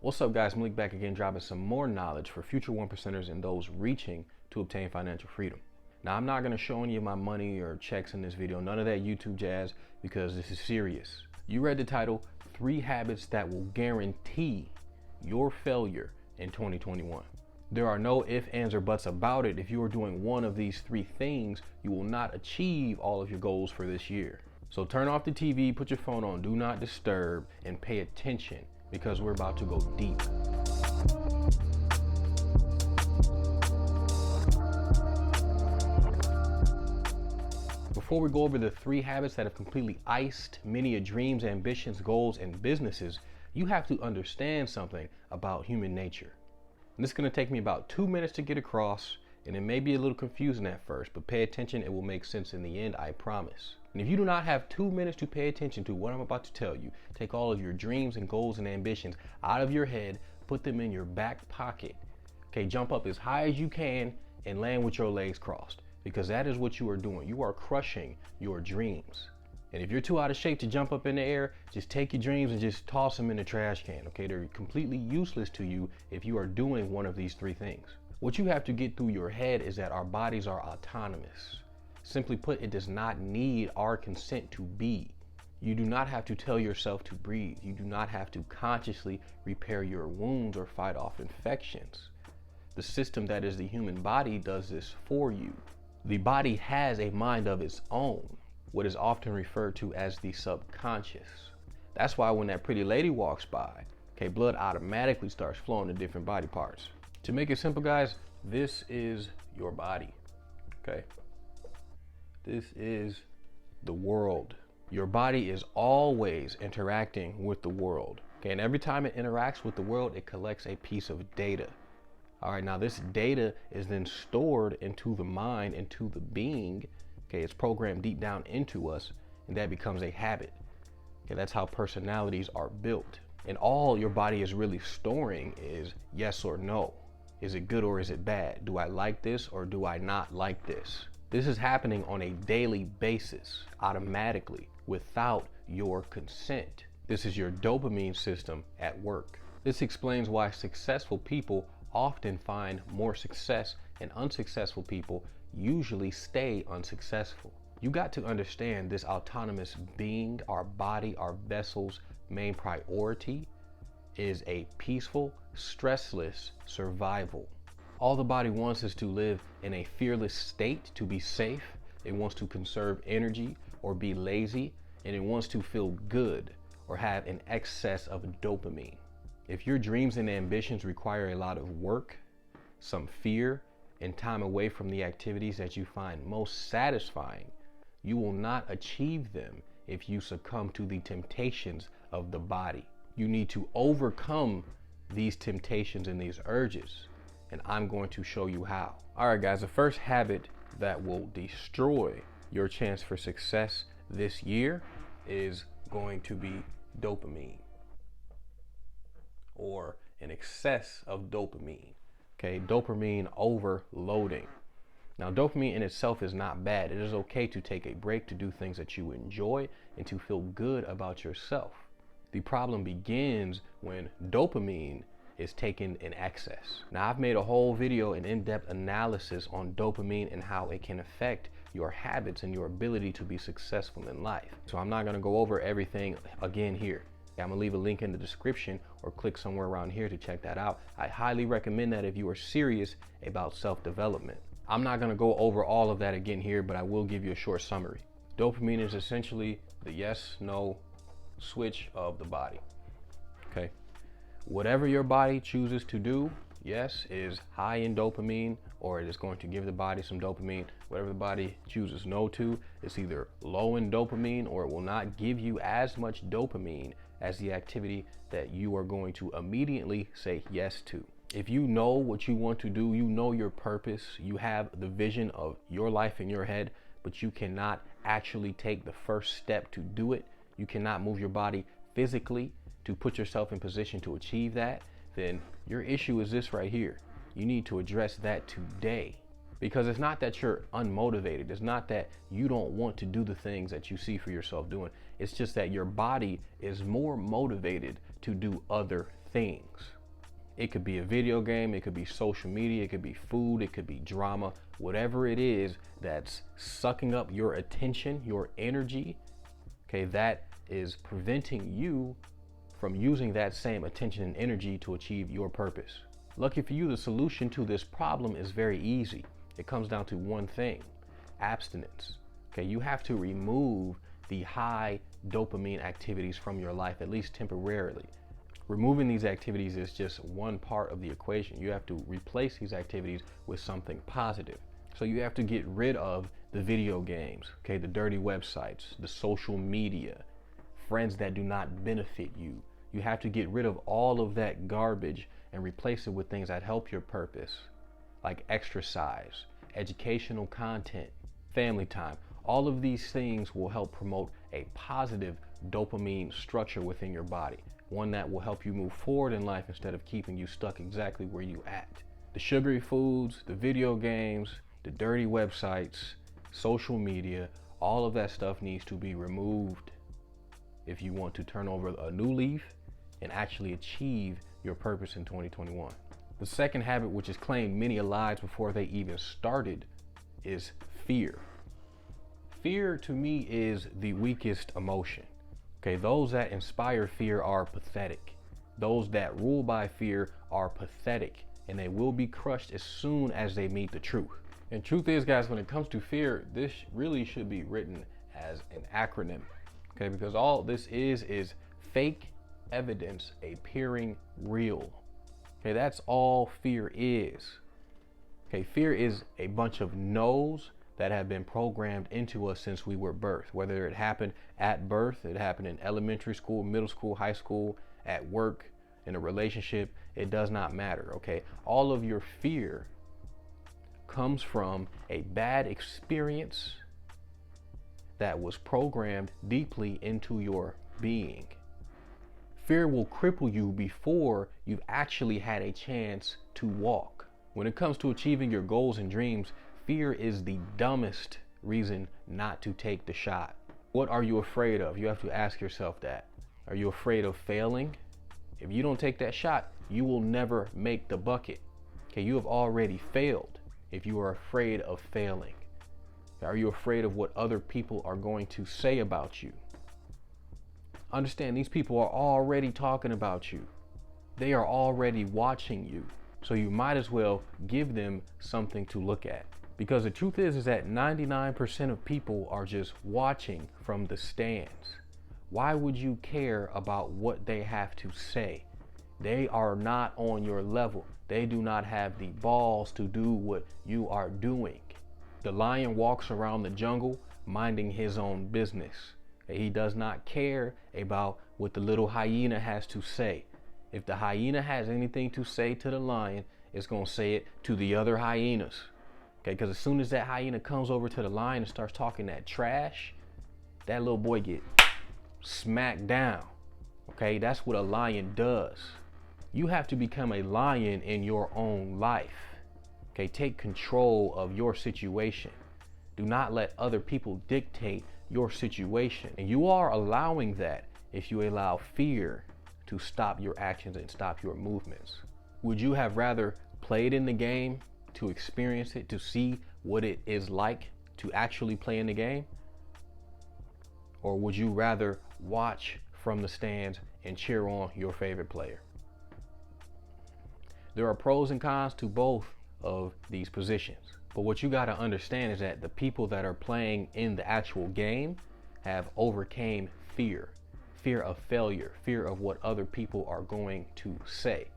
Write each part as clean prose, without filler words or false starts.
What's up, guys? Malik back again, dropping some more knowledge for future 1%ers and those reaching to obtain financial freedom. Now, I'm not going to show any of my money or checks in this video, none of that YouTube jazz, because this is serious. You read the title, 3 Habits That Will Guarantee Your Failure in 2021. There are no ifs, ands, or buts about it. If you are doing one of these 3 things, you will not achieve all of your goals for this year. So turn off the TV, put your phone on Do Not Disturb, and pay attention, because we're about to go deep. Before we go over the 3 habits that have completely iced many of dreams, ambitions, goals, and businesses, you have to understand something about human nature. And this is going to take me about 2 minutes to get across, and it may be a little confusing at first, but pay attention, it will make sense in the end, I promise. And if you do not have 2 minutes to pay attention to what I'm about to tell you, take all of your dreams and goals and ambitions out of your head, put them in your back pocket. Okay, jump up as high as you can and land with your legs crossed, because that is what you are doing. You are crushing your dreams. And if you're too out of shape to jump up in the air, just take your dreams and just toss them in the trash can, okay? They're completely useless to you if you are doing one of these 3 things. What you have to get through your head is that our bodies are autonomous. Simply put, it does not need our consent to be. You do not have to tell yourself to breathe. You do not have to consciously repair your wounds or fight off infections. The system that is the human body does this for you. The body has a mind of its own, what is often referred to as the subconscious. That's why when that pretty lady walks by, okay, blood automatically starts flowing to different body parts. To make it simple, guys, this is your body, okay? This is the world. Your body is always interacting with the world, okay? And every time it interacts with the world, it collects a piece of data. All right, now this data is then stored into the mind, into the being. Okay, it's programmed deep down into us, and that becomes a habit. Okay, that's how personalities are built. And all your body is really storing is yes or no. Is it good or is it bad? Do I like this or do I not like this? This is happening on a daily basis, automatically, without your consent. This is your dopamine system at work. This explains why successful people often find more success and unsuccessful people usually stay unsuccessful. You got to understand this autonomous being, our body, our vessel's main priority is a peaceful, stressless survival. All the body wants is to live in a fearless state, to be safe. It wants to conserve energy or be lazy, and it wants to feel good or have an excess of dopamine. If your dreams and ambitions require a lot of work, some fear, and time away from the activities that you find most satisfying, you will not achieve them if you succumb to the temptations of the body. You need to overcome these temptations and these urges, and I'm going to show you how. All right, guys, the first habit that will destroy your chance for success this year is going to be dopamine, or an excess of dopamine. Okay, dopamine overloading. Now, dopamine in itself is not bad. It is okay to take a break, to do things that you enjoy, and to feel good about yourself. The problem begins when dopamine is taken in excess. Now, I've made a whole video, an in-depth analysis on dopamine and how it can affect your habits and your ability to be successful in life. So I'm not gonna go over everything again here. I'm gonna leave a link in the description or click somewhere around here to check that out. I highly recommend that if you are serious about self-development. I'm not gonna go over all of that again here, but I will give you a short summary. Dopamine is essentially the yes, no switch of the body, okay? Whatever your body chooses to do, yes, is high in dopamine, or it is going to give the body some dopamine. Whatever the body chooses no to, it's either low in dopamine or it will not give you as much dopamine as the activity that you are going to immediately say yes to. If you know what you want to do, you know your purpose, you have the vision of your life in your head, but you cannot actually take the first step to do it, you cannot move your body physically to put yourself in position to achieve that, then your issue is this right here. You need to address that today. Because it's not that you're unmotivated. It's not that you don't want to do the things that you see for yourself doing. It's just that your body is more motivated to do other things. It could be a video game, it could be social media, it could be food, it could be drama, whatever it is that's sucking up your attention, your energy, okay, that is preventing you from using that same attention and energy to achieve your purpose. Lucky for you, the solution to this problem is very easy. It comes down to one thing: abstinence. Okay, you have to remove the high dopamine activities from your life, at least temporarily. Removing these activities is just one part of the equation. You have to replace these activities with something positive. So you have to get rid of the video games, okay, the dirty websites, the social media, friends that do not benefit you. You have to get rid of all of that garbage and replace it with things that help your purpose, like exercise, educational content, family time. All of these things will help promote a positive dopamine structure within your body, one that will help you move forward in life instead of keeping you stuck exactly where you at. The sugary foods, the video games, the dirty websites, social media, all of that stuff needs to be removed if you want to turn over a new leaf and actually achieve your purpose in 2021. The second habit, which has claimed many lives before they even started, is fear. Fear to me is the weakest emotion. Okay, those that inspire fear are pathetic. Those that rule by fear are pathetic, and they will be crushed as soon as they meet the truth. And truth is, guys, when it comes to fear, this really should be written as an acronym. Okay, because all this is fake evidence appearing real. Okay, that's all fear is. Okay, fear is a bunch of no's that have been programmed into us since we were birthed. Whether it happened at birth, it happened in elementary school, middle school, high school, at work, in a relationship, it does not matter, okay? All of your fear comes from a bad experience that was programmed deeply into your being. Fear will cripple you before you've actually had a chance to walk. When it comes to achieving your goals and dreams, fear is the dumbest reason not to take the shot. What are you afraid of? You have to ask yourself that. Are you afraid of failing? If you don't take that shot, you will never make the bucket. Okay, you have already failed if you are afraid of failing. Are you afraid of what other people are going to say about you? Understand, these people are already talking about you. They are already watching you. So you might as well give them something to look at. Because the truth is that 99% of people are just watching from the stands. Why would you care about what they have to say? They are not on your level. They do not have the balls to do what you are doing. The lion walks around the jungle minding his own business. He does not care about what the little hyena has to say. If the hyena has anything to say to the lion, it's going to say it to the other hyenas. Okay, because as soon as that hyena comes over to the lion and starts talking that trash, that little boy get smacked down. Okay, that's what a lion does. You have to become a lion in your own life. Okay, take control of your situation. Do not let other people dictate your situation. And you are allowing that if you allow fear to stop your actions and stop your movements. Would you have rather played in the game to experience it, to see what it is like to actually play in the game? Or would you rather watch from the stands and cheer on your favorite player? There are pros and cons to both of these positions. But what you got to understand is that the people that are playing in the actual game have overcame fear. Fear of failure, fear of what other people are going to say.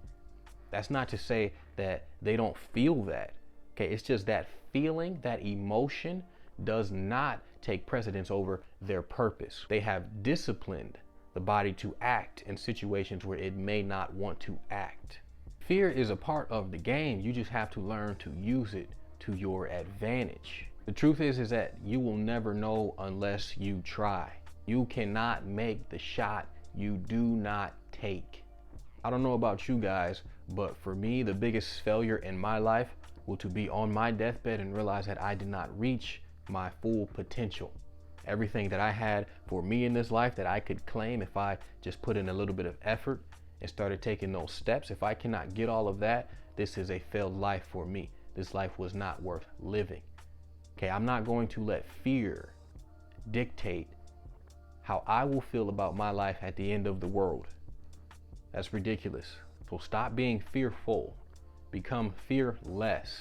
That's not to say that they don't feel that. Okay, it's just that feeling, that emotion does not take precedence over their purpose. They have disciplined the body to act in situations where it may not want to act. Fear is a part of the game. You just have to learn to use it to your advantage. The truth is that you will never know unless you try. You cannot make the shot you do not take. I don't know about you guys, but for me, the biggest failure in my life was to be on my deathbed and realize that I did not reach my full potential. Everything that I had for me in this life that I could claim if I just put in a little bit of effort and started taking those steps, if I cannot get all of that, this is a failed life for me. This life was not worth living. Okay, I'm not going to let fear dictate how I will feel about my life at the end of the world. That's ridiculous. So stop being fearful, become fearless,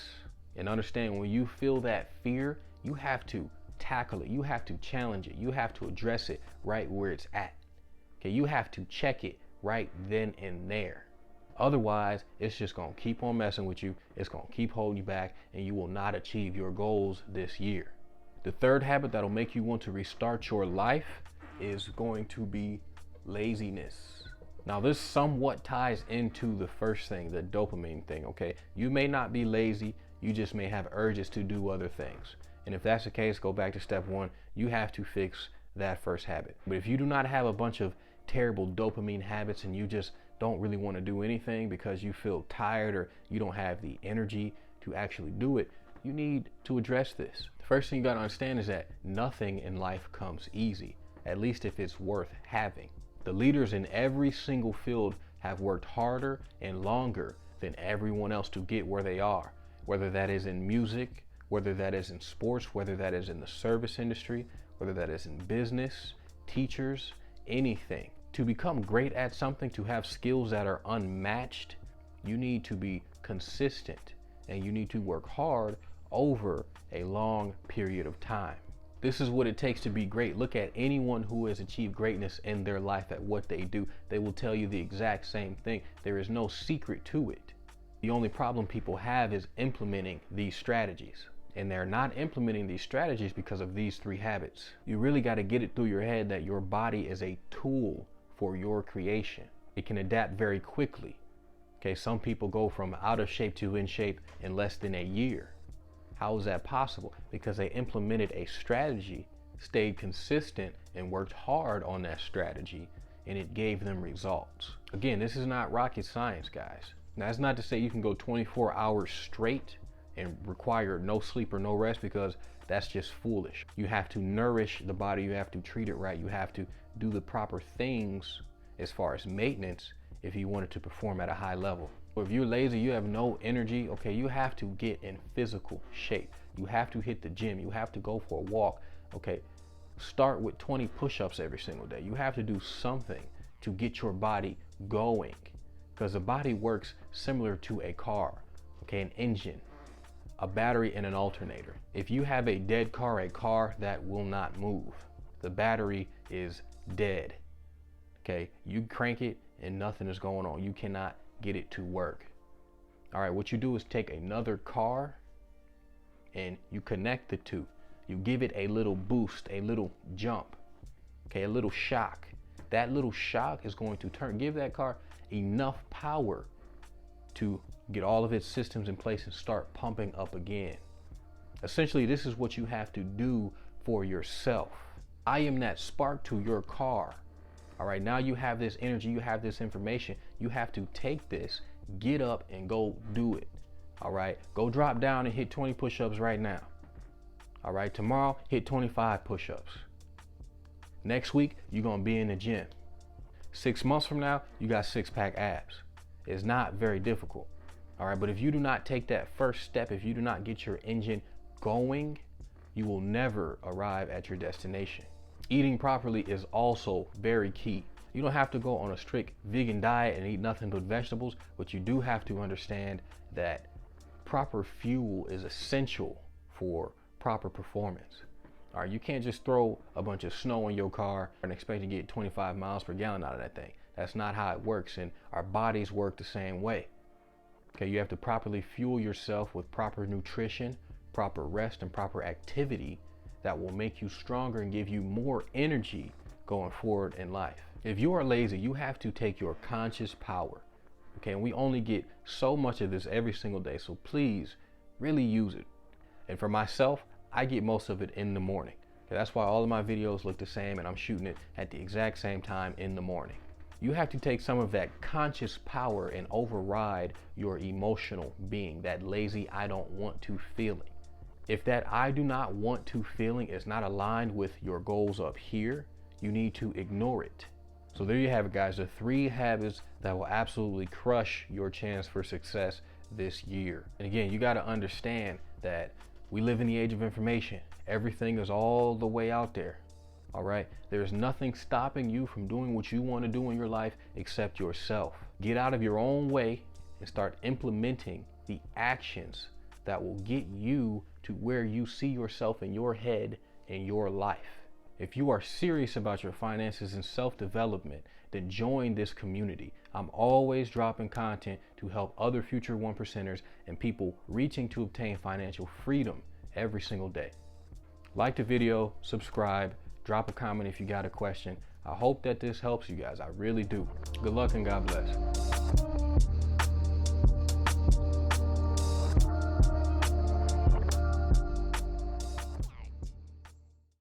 and understand when you feel that fear, you have to tackle it, you have to challenge it, you have to address it right where it's at. Okay, you have to check it right then and there. Otherwise, it's just gonna keep on messing with you, it's gonna keep holding you back, and you will not achieve your goals this year. The third habit that'll make you want to restart your life is going to be laziness. Now, this somewhat ties into the first thing, the dopamine thing, okay? You may not be lazy, you just may have urges to do other things. And if that's the case, go back to step one. You have to fix that first habit. But if you do not have a bunch of terrible dopamine habits and you just don't really want to do anything because you feel tired or you don't have the energy to actually do it, you need to address this. The first thing you got to understand is that nothing in life comes easy, at least if it's worth having. The leaders in every single field have worked harder and longer than everyone else to get where they are, whether that is in music, whether that is in sports, whether that is in the service industry, whether that is in business, teachers, anything. To become great at something, to have skills that are unmatched, you need to be consistent and you need to work hard over a long period of time. This is what it takes to be great. Look at anyone who has achieved greatness in their life at what they do. They will tell you the exact same thing. There is no secret to it. The only problem people have is implementing these strategies. And they're not implementing these strategies because of these three habits. You really got to get it through your head that your body is a tool for your creation. It can adapt very quickly. Okay, some people go from out of shape to in shape in less than a year. How is that possible? Because they implemented a strategy, stayed consistent, and worked hard on that strategy, and it gave them results. Again, this is not rocket science, guys. Now, that's not to say you can go 24 hours straight and require no sleep or no rest, because that's just foolish. You have to nourish the body, you have to treat it right, you have to do the proper things as far as maintenance if you want it to perform at a high level. If you're lazy, you have no energy, okay, you have to get in physical shape. You have to hit the gym, you have to go for a walk, okay? Start with 20 push-ups every single day. You have to do something to get your body going, because the body works similar to a car, okay, an engine, a battery, and an alternator. If you have a dead car, a car that will not move, the battery is dead, okay? You crank it and nothing is going on. You cannot get it to work. All right, what you do is take another car and you connect the two. You give it a little boost, a little jump, okay, a little shock. That little shock is going to give that car enough power to get all of its systems in place and start pumping up again. Essentially, this is what you have to do for yourself. I am that spark to your car. All right, now you have this energy, you have this information. You have to take this, get up and go do it. All right, go drop down and hit 20 push-ups right now. All right, tomorrow, hit 25 push-ups. Next week, you're gonna be in the gym. 6 months from now, you got six-pack abs. It's not very difficult. All right, but if you do not take that first step, if you do not get your engine going, you will never arrive at your destination. Eating properly is also very key. You don't have to go on a strict vegan diet and eat nothing but vegetables, but you do have to understand that proper fuel is essential for proper performance. All right, you can't just throw a bunch of snow in your car and expect to get 25 miles per gallon out of that thing. That's not how it works, and our bodies work the same way. Okay, you have to properly fuel yourself with proper nutrition, proper rest, and proper activity that will make you stronger and give you more energy going forward in life. If you are lazy, you have to take your conscious power. Okay, and we only get so much of this every single day, so please really use it. And for myself, I get most of it in the morning. Okay, that's why all of my videos look the same and I'm shooting it at the exact same time in the morning. You have to take some of that conscious power and override your emotional being, that lazy I don't want to feeling. If that I do not want to feeling is not aligned with your goals up here, you need to ignore it. So there you have it, guys, the 3 habits that will absolutely crush your chance for success this year. And again, you got to understand that we live in the age of information. Everything is all the way out there. All right, there's nothing stopping you from doing what you want to do in your life except yourself. Get out of your own way and start implementing the actions that will get you to where you see yourself in your head and your life. If you are serious about your finances and self-development, then join this community. I'm always dropping content to help other future 1%ers and people reaching to obtain financial freedom every single day. Like the video, subscribe, drop a comment if you got a question. I hope that this helps you guys. I really do. Good luck and God bless.